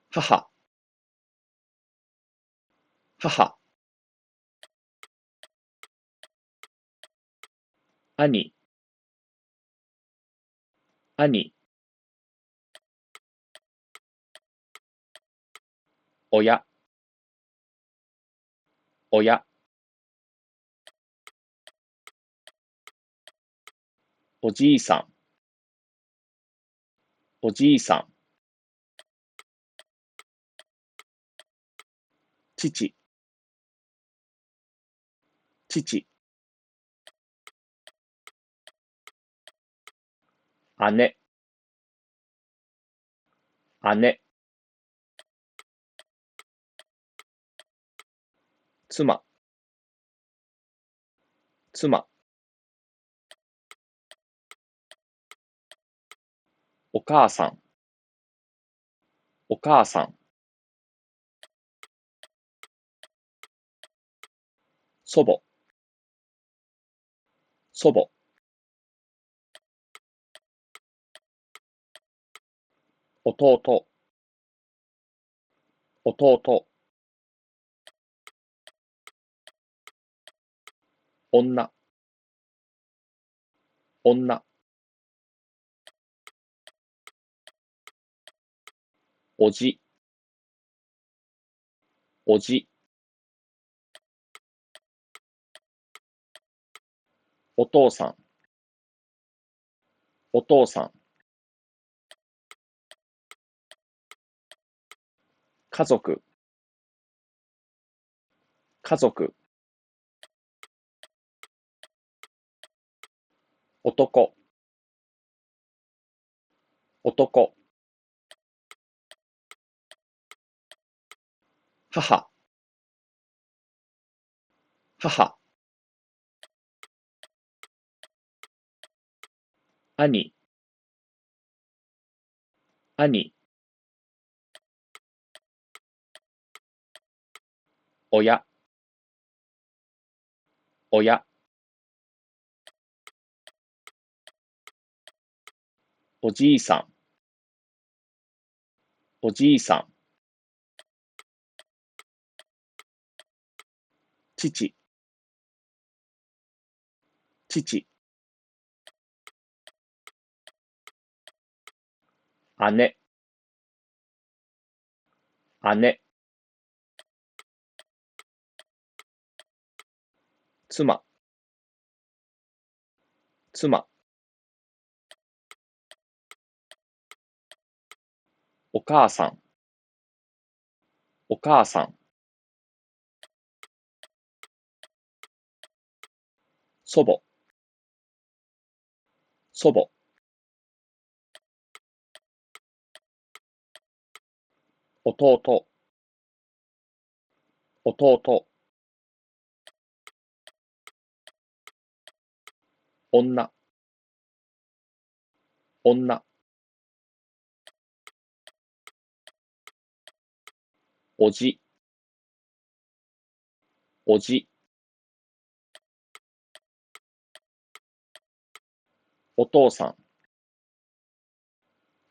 母、母、兄、兄、親、親、おじいさん、おじいさん、父、父、姉、姉、妻、妻、お母さん、お母さん、祖母、祖母、弟、弟、女、女、おじ、おじ、お父さん、お父さん、家族、家族、男、男、母、母、兄、兄、親、親、おじいさん、おじいさん、父、父、姉、姉、妻、妻、お母さん、お母さん、祖母、祖母、弟、弟、女、女、おじ、おじ、お父さん、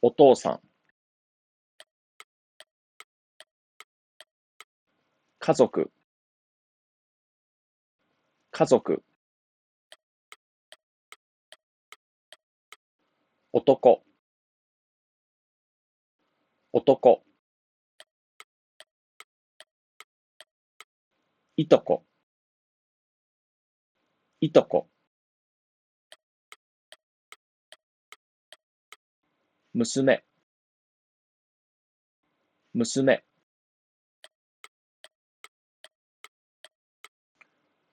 お父さん、家族、家族、男、男、いとこ、いとこ、娘、娘、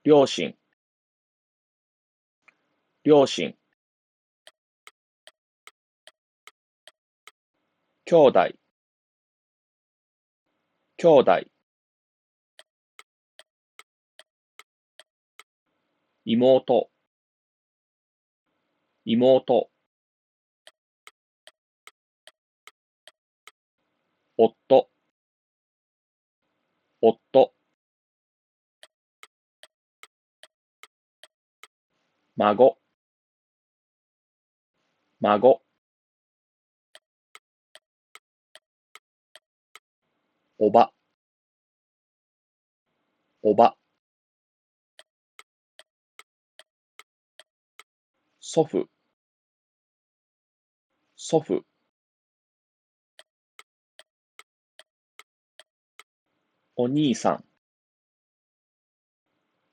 両親、両親、兄弟、兄弟、妹、妹、夫、夫、孫、孫、おば、おば、祖父、祖父、お兄さん、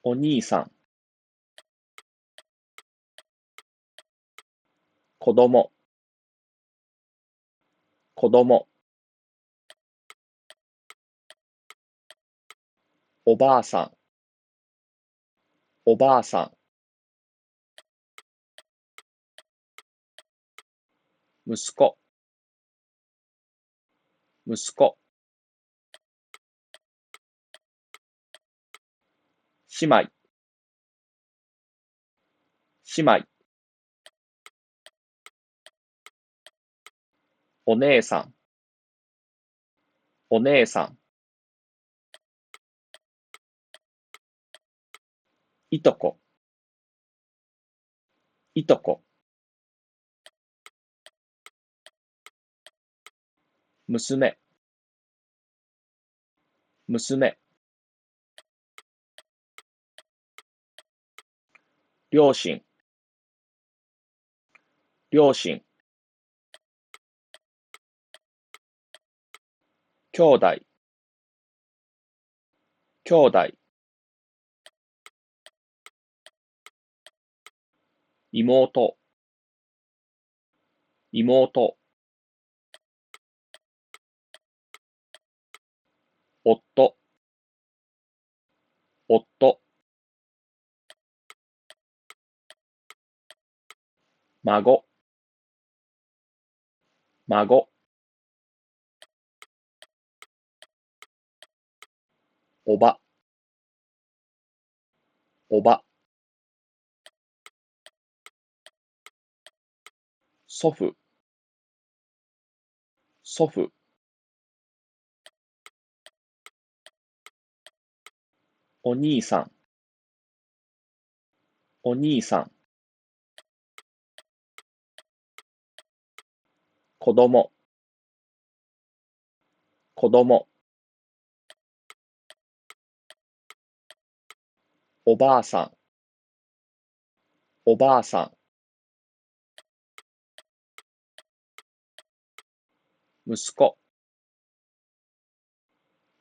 お兄さん、子供、子供、おばあさん、おばあさん、息子、息子、姉妹、姉妹、お姉さん、お姉さん、いとこ、いとこ、娘、娘、両親、両親、兄弟、兄弟、妹、妹、夫、夫、孫、孫、おば、おば、祖父、祖父、お兄さん、お兄さん、子供、子供、おばあさん、おばあさん、息子、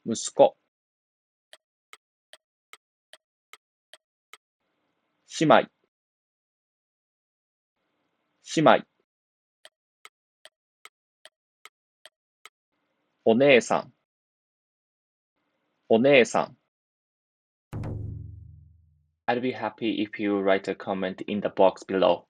息子、姉妹、姉妹、お姉さん、お姉さん。I'd be happy if you write a comment in the box below.